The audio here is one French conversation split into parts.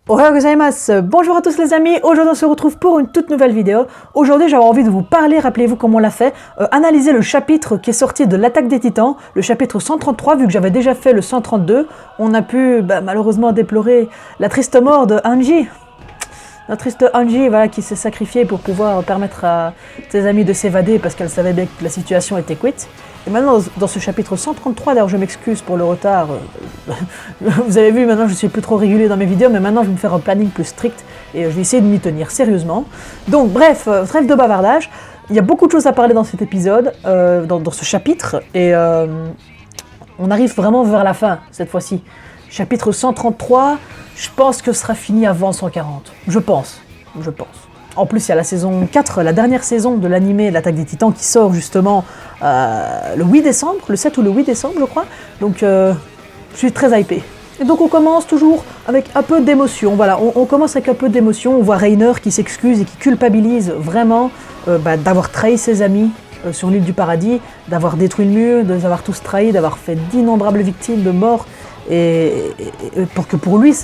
Ohayou gozaimasu. Bonjour à tous les amis, aujourd'hui on se retrouve pour une toute nouvelle vidéo. Aujourd'hui j'avais envie de vous parler, rappelez-vous comment on l'a fait, analyser le chapitre qui est sorti de l'attaque des titans, le chapitre 133, vu que j'avais déjà fait le 132. On a pu malheureusement déplorer la triste mort de Hanji. Notre triste Hanji voilà, qui s'est sacrifiée pour pouvoir permettre à ses amis de s'évader parce qu'elle savait bien que la situation était cuite. Et maintenant, dans ce chapitre 133, d'ailleurs je m'excuse pour le retard, vous avez vu, maintenant je suis plus trop régulier dans mes vidéos, mais maintenant je vais me faire un planning plus strict et je vais essayer de m'y tenir sérieusement. Donc bref, trêve de bavardage, il y a beaucoup de choses à parler dans cet épisode, dans ce chapitre, et on arrive vraiment vers la fin cette fois-ci. Chapitre 133, je pense que ce sera fini avant 140, je pense. En plus, il y a la saison 4, la dernière saison de l'animé L'Attaque des Titans qui sort justement le 8 décembre, le 7 ou le 8 décembre je crois, donc je suis très hypé. Et donc on commence toujours avec un peu d'émotion, voilà, on commence avec un peu d'émotion, on voit Reiner qui s'excuse et qui culpabilise vraiment d'avoir trahi ses amis sur l'île du paradis, d'avoir détruit le mur, de les avoir tous trahis, d'avoir fait d'innombrables victimes de mort, et pour lui,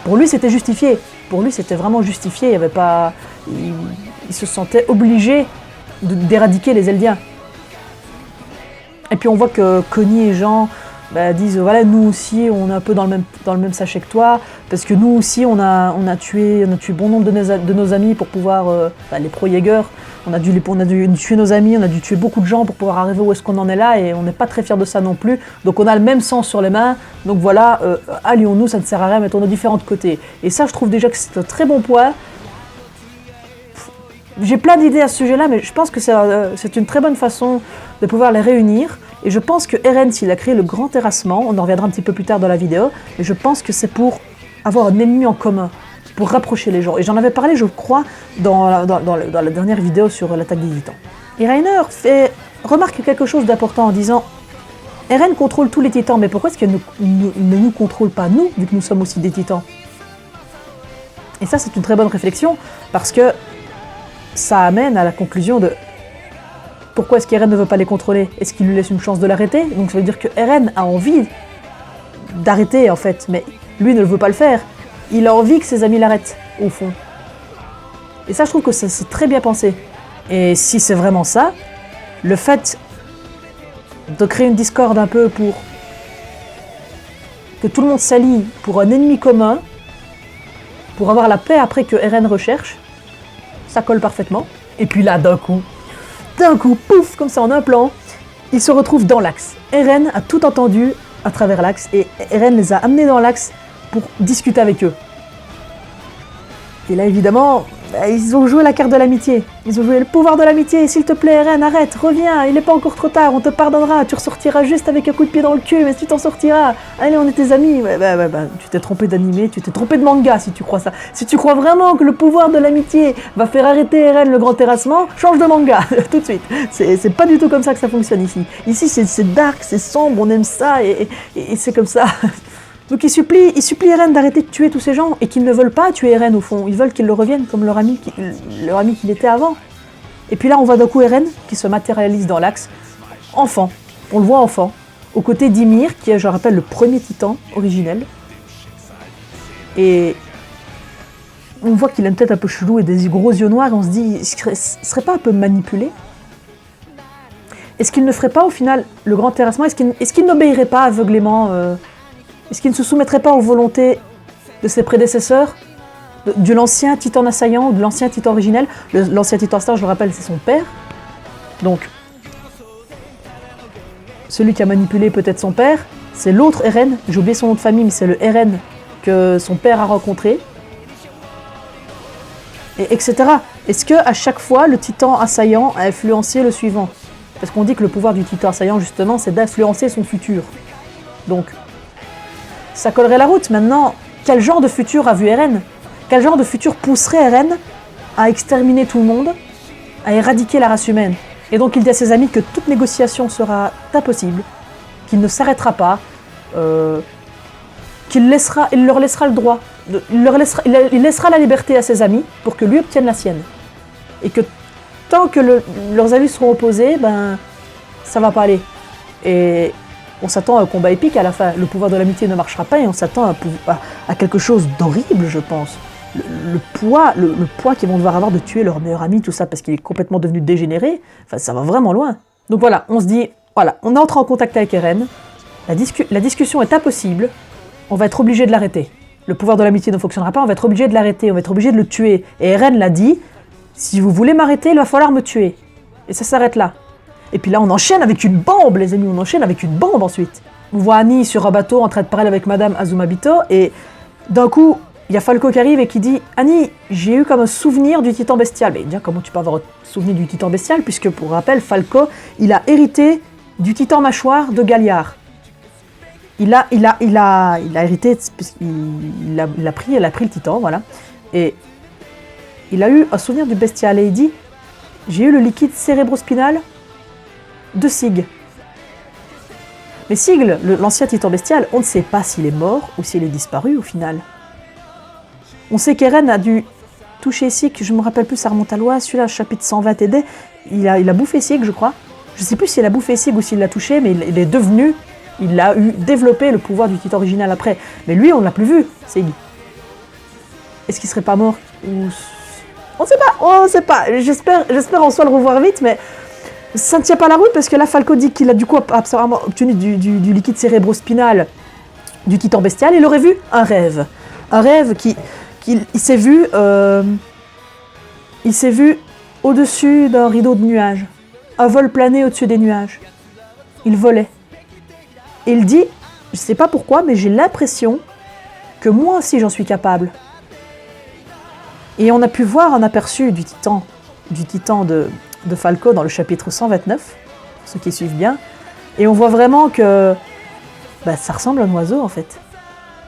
pour lui c'était justifié. Pour lui, c'était vraiment justifié. Il y avait pas, il se sentait obligé d'éradiquer les Eldiens. Et puis on voit que Connie et Jean disent voilà, nous aussi, on est un peu dans le même sachet que toi, parce que nous aussi, on a tué bon nombre de nos amis pour pouvoir les pro-Jäger. On a dû tuer nos amis, on a dû tuer beaucoup de gens pour pouvoir arriver où est-ce qu'on en est là, et on n'est pas très fiers de ça non plus. Donc on a le même sang sur les mains, donc voilà, allions-nous, ça ne sert à rien, mettons-nous différents côtés. Et ça, je trouve déjà que c'est un très bon point. J'ai plein d'idées à ce sujet-là, mais je pense que c'est une très bonne façon de pouvoir les réunir. Et je pense que Eren, s'il a créé le grand terrassement, on en reviendra un petit peu plus tard dans la vidéo, mais je pense que c'est pour avoir un ennemi en commun, pour rapprocher les gens. Et j'en avais parlé, je crois, dans la dernière vidéo sur l'attaque des titans. Et Reiner remarque quelque chose d'important en disant « Eren contrôle tous les titans, mais pourquoi est-ce qu'il ne nous contrôle pas, nous, vu que nous sommes aussi des titans ?» Et ça, c'est une très bonne réflexion, parce que ça amène à la conclusion de pourquoi est-ce qu'Eren ne veut pas les contrôler? Est-ce qu'il lui laisse une chance de l'arrêter? Donc ça veut dire que Eren a envie d'arrêter, en fait, mais lui ne veut pas le faire. Il a envie que ses amis l'arrêtent, au fond. Et ça, je trouve que c'est très bien pensé. Et si c'est vraiment ça, le fait de créer une discorde un peu pour que tout le monde s'allie pour un ennemi commun, pour avoir la paix après que Eren recherche, ça colle parfaitement. Et puis là, d'un coup, pouf, comme ça en un plan, ils se retrouvent dans l'axe. Eren a tout entendu à travers l'axe, et Eren les a amenés dans l'axe pour discuter avec eux. Et là, évidemment, ils ont joué la carte de l'amitié. Ils ont joué le pouvoir de l'amitié. S'il te plaît, Eren, arrête, reviens, il n'est pas encore trop tard, on te pardonnera, tu ressortiras juste avec un coup de pied dans le cul, mais tu t'en sortiras. Allez, on est tes amis. Tu t'es trompé d'animé, tu t'es trompé de manga si tu crois ça. Si tu crois vraiment que le pouvoir de l'amitié va faire arrêter Eren le grand terrassement, change de manga, tout de suite. C'est pas du tout comme ça que ça fonctionne ici. Ici, c'est dark, c'est sombre, on aime ça, et c'est comme ça. Donc il supplie Eren d'arrêter de tuer tous ces gens, et qu'ils ne veulent pas tuer Eren au fond, ils veulent qu'il le revienne comme leur ami qu'il était avant. Et puis là on voit d'un coup Eren qui se matérialise dans l'axe, enfant, on le voit enfant, aux côtés d'Ymir qui est, je rappelle, le premier titan originel. Et on voit qu'il a une tête un peu chelou et des gros yeux noirs, et on se dit, il serait pas un peu manipulé? Est-ce qu'il ne ferait pas au final le grand terrassement? Est-ce qu'il n'obéirait pas aveuglément Est-ce qu'il ne se soumettrait pas aux volontés de ses prédécesseurs, de l'ancien titan assaillant ou de l'ancien titan originel? L'ancien titan assaillant, je le rappelle, c'est son père. Donc, celui qui a manipulé peut-être son père, c'est l'autre Eren, j'ai oublié son nom de famille, mais c'est le Eren que son père a rencontré. Et etc. Est-ce qu'à chaque fois, le titan assaillant a influencé le suivant? Parce qu'on dit que le pouvoir du titan assaillant, justement, c'est d'influencer son futur. Donc, ça collerait la route. Maintenant, quel genre de futur a vu Eren? Quel genre de futur pousserait Eren à exterminer tout le monde, à éradiquer la race humaine? Et donc il dit à ses amis que toute négociation sera impossible, qu'il ne s'arrêtera pas, il leur laissera le droit, il laissera la liberté à ses amis pour que lui obtienne la sienne. Et que tant que leurs avis seront opposés, ça va pas aller. Et On s'attend à un combat épique à la fin. Le pouvoir de l'amitié ne marchera pas et on s'attend à quelque chose d'horrible, je pense. Le poids qu'ils vont devoir avoir de tuer leur meilleur ami, tout ça, parce qu'il est complètement devenu dégénéré, enfin, ça va vraiment loin. Donc voilà, on se dit, voilà, on entre en contact avec Eren, la discussion est impossible, on va être obligé de l'arrêter. Le pouvoir de l'amitié ne fonctionnera pas, on va être obligé de l'arrêter, on va être obligé de le tuer. Et Eren l'a dit, si vous voulez m'arrêter, il va falloir me tuer. Et ça s'arrête là. Et puis là, on enchaîne avec une bombe, les amis, on enchaîne avec une bombe ensuite. On voit Annie sur un bateau en train de parler avec Madame Azumabito, et d'un coup, il y a Falco qui arrive et qui dit « Annie, j'ai eu comme un souvenir du titan bestial. » Mais déjà, comment tu peux avoir un souvenir du titan bestial, puisque pour rappel, Falco, il a hérité du titan mâchoire de Galliard. Il a hérité, il a pris le titan, voilà. Et il a eu un souvenir du bestial et il dit « J'ai eu le liquide cérébrospinal de Sig. » Mais Sig, l'ancien titan bestial, on ne sait pas s'il est mort ou s'il est disparu au final. On sait qu'Eren a dû toucher Sig, je ne me rappelle plus, ça remonte à l'Oise, celui-là, chapitre 120 TD, il a bouffé Sig, je crois. Je ne sais plus s'il a bouffé Sig ou s'il l'a touché, mais il est devenu, il a développé le pouvoir du titan original après. Mais lui, on ne l'a plus vu, Sig. Est-ce qu'il serait pas mort ou... On ne sait pas. J'espère en soi le revoir vite, mais ça ne tient pas la route parce que là, Falco dit qu'il a du coup absolument obtenu du liquide cérébrospinal du titan bestial. Il aurait vu un rêve. Un rêve il s'est vu au-dessus d'un rideau de nuages. Un vol plané au-dessus des nuages. Il volait. Et il dit, je ne sais pas pourquoi, mais j'ai l'impression que moi aussi j'en suis capable. Et on a pu voir un aperçu du titan de Falco dans le chapitre 129, pour ceux qui suivent bien. Et on voit vraiment que ça ressemble à un oiseau en fait.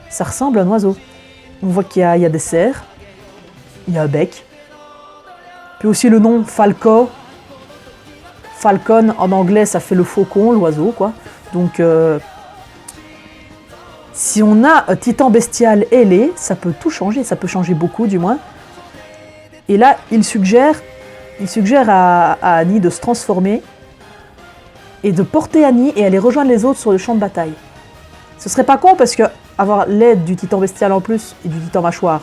Ça ressemble à un oiseau. On voit qu'il y a des serres, il y a un bec. Puis aussi le nom Falco. Falcon en anglais ça fait le faucon, l'oiseau quoi. Donc si on a un titan bestial ailé, ça peut tout changer, ça peut changer beaucoup du moins. Et là, il suggère à Annie de se transformer et de porter Annie et aller rejoindre les autres sur le champ de bataille. Ce serait pas con parce que avoir l'aide du titan bestial en plus et du titan mâchoire,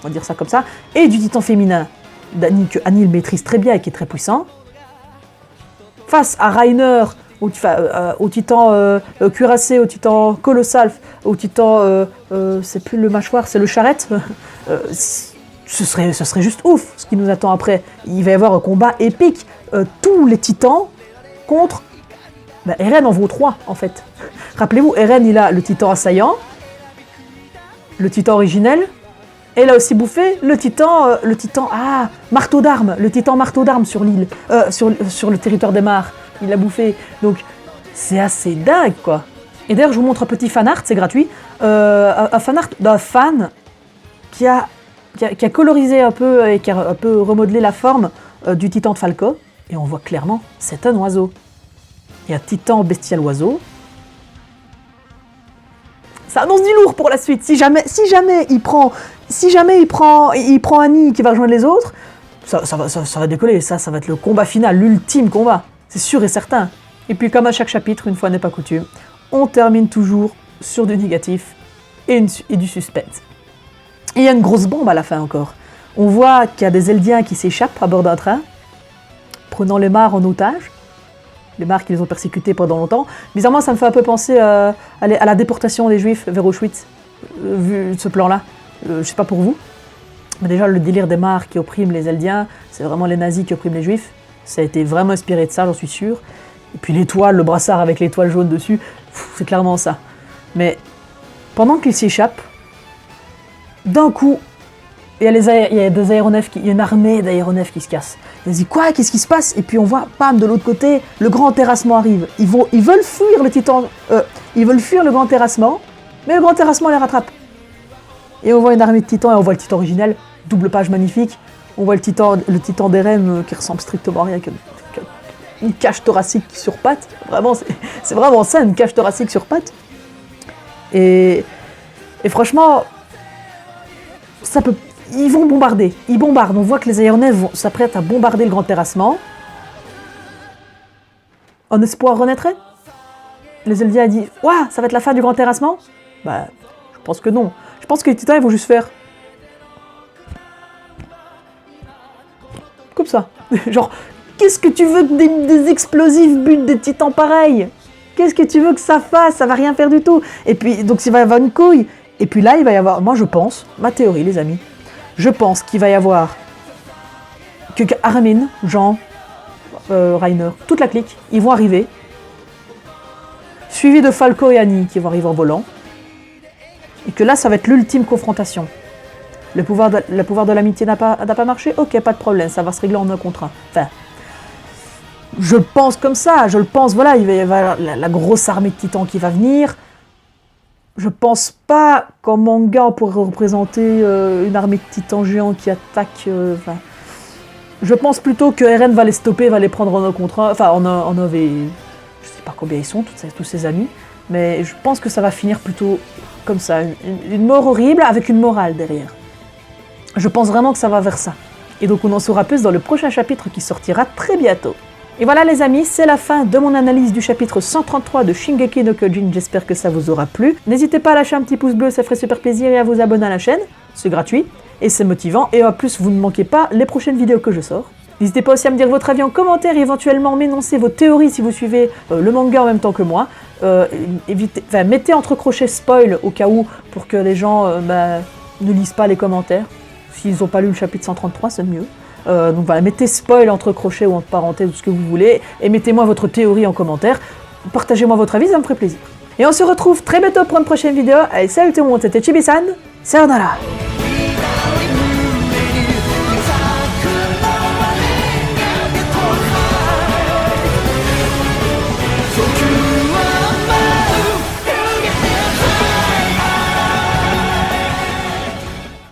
on va dire ça comme ça, et du titan féminin d'Annie que Annie le maîtrise très bien et qui est très puissant, face à Reiner, au titan cuirassé, au titan colossal, au titan, c'est plus le mâchoire, c'est le charrette. Ce serait juste ouf ce qui nous attend après. Il va y avoir un combat épique. Tous les titans contre... Eren en vaut 3 en fait. Rappelez-vous, Eren il a le titan assaillant, le titan originel, et il a aussi bouffé le titan marteau d'armes, le titan marteau d'armes sur l'île, sur le territoire des mares. Il l'a bouffé. Donc c'est assez dingue quoi. Et d'ailleurs je vous montre un petit fan art, c'est gratuit. Un fan art d'un fan qui a colorisé un peu et qui a un peu remodelé la forme du titan de Falco. Et on voit clairement, c'est un oiseau. Il y a titan bestial oiseau. Ça annonce du lourd pour la suite. Si jamais il prend Annie qui va rejoindre les autres, ça va décoller. Ça va être le combat final, l'ultime combat. C'est sûr et certain. Et puis comme à chaque chapitre, une fois n'est pas coutume, on termine toujours sur du négatif et du suspense. Et il y a une grosse bombe à la fin encore. On voit qu'il y a des Eldiens qui s'échappent à bord d'un train, prenant les mares en otage. Les mares qui les ont persécutés pendant longtemps. Bizarrement, ça me fait un peu penser à la déportation des Juifs vers Auschwitz, vu ce plan-là. Je sais pas pour vous, mais déjà le délire des mares qui oppriment les Eldiens, c'est vraiment les nazis qui oppriment les Juifs. Ça a été vraiment inspiré de ça, j'en suis sûr. Et puis l'étoile, le brassard avec l'étoile jaune dessus, c'est clairement ça. Mais pendant qu'ils s'échappent, d'un coup, il y a des aéronefs, il y a une armée d'aéronefs qui se cassent. Ils se disent quoi, qu'est-ce qui se passe? Et puis on voit, bam, de l'autre côté, le grand terrassement arrive. Ils veulent fuir le titan, ils veulent fuir le grand terrassement, mais le grand terrassement les rattrape. Et on voit une armée de titans et on voit le titan originel, double page magnifique. On voit le titan d'Eren qui ressemble strictement à rien qu'une cage thoracique sur pattes. Vraiment, c'est vraiment ça, une cage thoracique sur pattes. Et franchement, ils vont bombarder. Ils bombardent. On voit que les aéronefs s'apprêtent à bombarder le grand terrassement. En espoir renaîtrait. les Eldiens disent « Ouah, ça va être la fin du grand terrassement ?» Bah, je pense que non. Je pense que les titans, ils vont juste faire... Comme ça. Genre, qu'est-ce que tu veux que des explosifs butent des titans pareils? Qu'est-ce que tu veux que ça fasse? Ça va rien faire du tout. Et puis, donc il va y avoir une couille. Et puis là, il va y avoir... Moi, je pense, ma théorie, les amis, je pense qu'il va y avoir que Armin, Jean, Rainer, toute la clique, ils vont arriver. Suivi de Falco et Annie qui vont arriver en volant. Et que là, ça va être l'ultime confrontation. Le pouvoir de l'amitié n'a pas marché? Ok, pas de problème, ça va se régler en un contre un. Enfin, je le pense comme ça, je le pense, voilà, il va y avoir la grosse armée de titans qui va venir. Je pense pas qu'en manga, on pourrait représenter une armée de titans géants qui attaquent... enfin, je pense plutôt que Eren va les stopper, va les prendre en un contre un. Enfin, en un v... Je sais pas combien ils sont, tous ses amis. Mais je pense que ça va finir plutôt comme ça. Une mort horrible avec une morale derrière. Je pense vraiment que ça va vers ça. Et donc on en saura plus dans le prochain chapitre qui sortira très bientôt. Et voilà les amis, c'est la fin de mon analyse du chapitre 133 de Shingeki no Kyojin, j'espère que ça vous aura plu. N'hésitez pas à lâcher un petit pouce bleu, ça ferait super plaisir, et à vous abonner à la chaîne, c'est gratuit, et c'est motivant, et en plus vous ne manquez pas les prochaines vidéos que je sors. N'hésitez pas aussi à me dire votre avis en commentaire, et éventuellement m'énoncer vos théories si vous suivez le manga en même temps que moi. Mettez entre crochets spoil au cas où, pour que les gens ne lisent pas les commentaires. S'ils n'ont pas lu le chapitre 133, c'est mieux. Donc voilà, mettez spoil entre crochets ou entre parenthèses ou ce que vous voulez, et mettez-moi votre théorie en commentaire. Partagez-moi votre avis, ça me ferait plaisir. Et on se retrouve très bientôt pour une prochaine vidéo. Allez, salut tout le monde, c'était Chibi-san, sayonara.